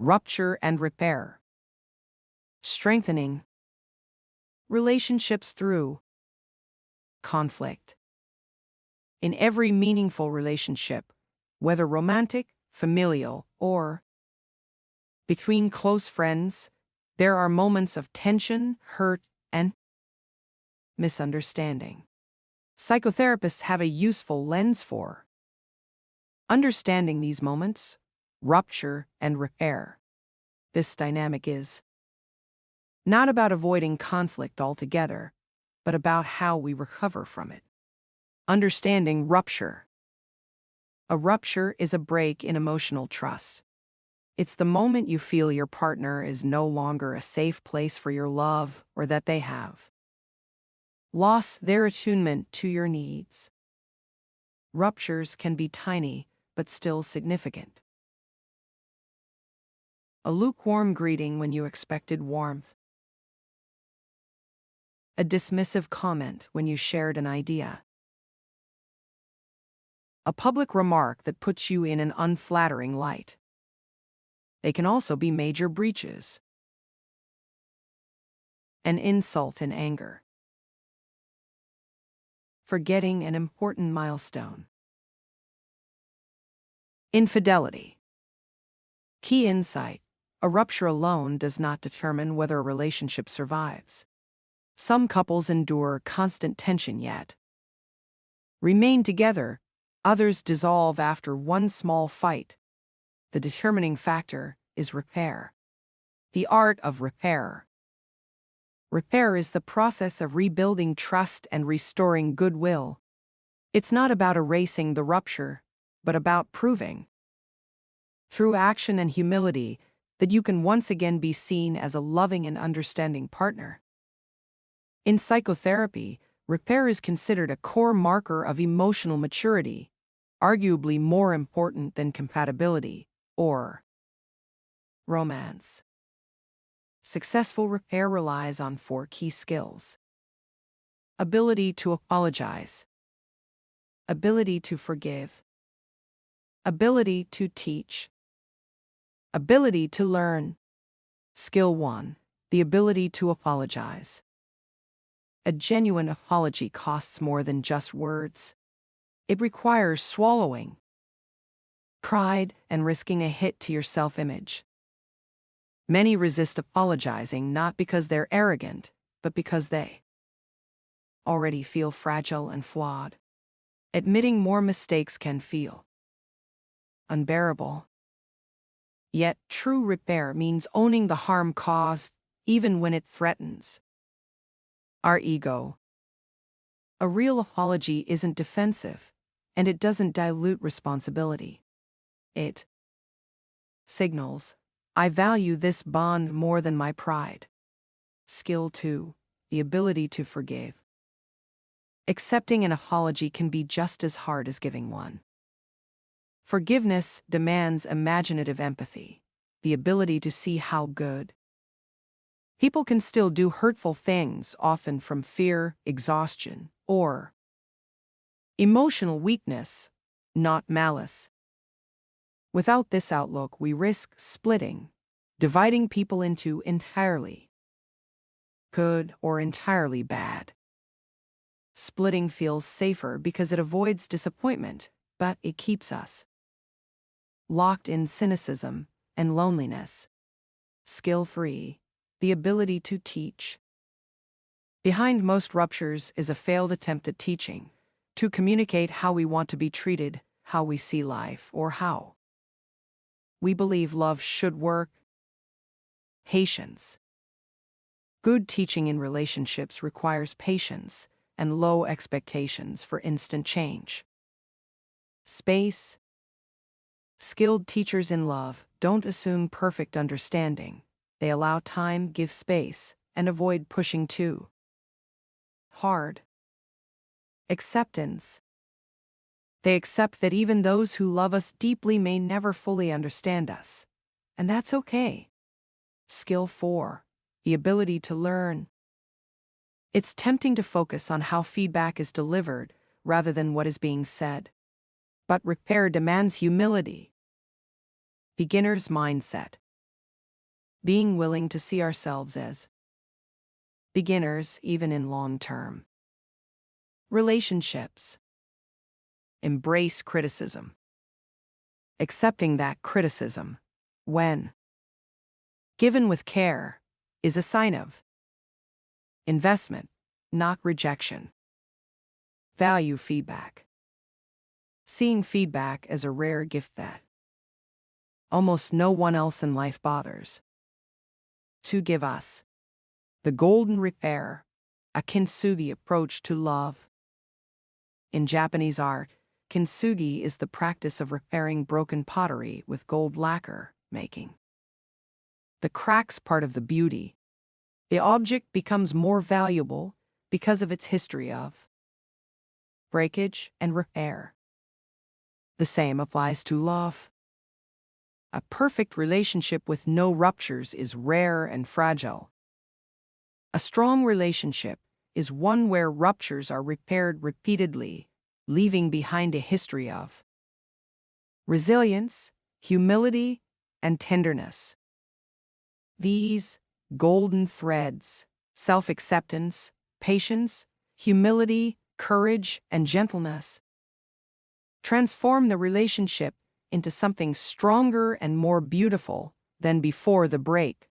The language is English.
Rupture and repair. Strengthening relationships through conflict. In every meaningful relationship, whether romantic, familial, or between close friends, there are moments of tension, hurt, and misunderstanding. Psychotherapists have a useful lens for understanding these moments, rupture, and repair. This dynamic is not about avoiding conflict altogether, but about how we recover from it. Understanding rupture. A rupture is a break in emotional trust. It's the moment you feel your partner is no longer a safe place for your love, or that they have lost their attunement to your needs. Ruptures can be tiny, but still significant. A lukewarm greeting when you expected warmth. A dismissive comment when you shared an idea. A public remark that puts you in an unflattering light. They can also be major breaches. An insult in anger. Forgetting an important milestone. Infidelity. Key insight: a rupture alone does not determine whether a relationship survives. Some couples endure constant tension yet remain together, others dissolve after one small fight. The determining factor is repair. The art of repair. Repair is the process of rebuilding trust and restoring goodwill. It's not about erasing the rupture, but about proving, through action and humility, that you can once again be seen as a loving and understanding partner. In psychotherapy, repair is considered a core marker of emotional maturity, arguably more important than compatibility or romance. Successful repair relies on 4 key skills: ability to apologize, ability to forgive, ability to teach, ability to learn. Skill 1: the ability to apologize. A genuine apology costs more than just words. It requires swallowing pride and risking a hit to your self-image. Many resist apologizing not because they're arrogant, but because they already feel fragile and flawed. Admitting more mistakes can feel unbearable. Yet, true repair means owning the harm caused, even when it threatens our ego. A real apology isn't defensive, and it doesn't dilute responsibility. It signals, I value this bond more than my pride. Skill 2: the ability to forgive. Accepting an apology can be just as hard as giving one. Forgiveness demands imaginative empathy, the ability to see how good people can still do hurtful things, often from fear, exhaustion, or emotional weakness, not malice. Without this outlook, we risk splitting, dividing people into entirely good or entirely bad. Splitting feels safer because it avoids disappointment, but it keeps us locked in cynicism and loneliness. Skill 3: the ability to teach. Behind most ruptures is a failed attempt at teaching, to communicate how we want to be treated, how we see life, or how we believe love should work. Patience. Good teaching in relationships requires patience and low expectations for instant change. Space. Skilled teachers in love don't assume perfect understanding. They allow time, give space, and avoid pushing too hard. Acceptance. They accept that even those who love us deeply may never fully understand us, and that's okay. Skill 4: the ability to learn. It's tempting to focus on how feedback is delivered rather than what is being said. But repair demands humility. Beginner's mindset. being willing to see ourselves as beginners even in long-term relationships. Embrace criticism. Accepting that criticism, when given with care, is a sign of investment, not rejection. Value feedback. Seeing feedback as a rare gift that almost no one else in life bothers to give us. The golden repair, a kintsugi approach to love. In Japanese art, kintsugi is the practice of repairing broken pottery with gold lacquer, making the cracks part of the beauty. The object becomes more valuable because of its history of breakage and repair. The same applies to love. A perfect relationship with no ruptures is rare and fragile. A strong relationship is one where ruptures are repaired repeatedly, leaving behind a history of resilience, humility, and tenderness. These golden threads, self-acceptance, patience, humility, courage, and gentleness, transform the relationship into something stronger and more beautiful than before the break.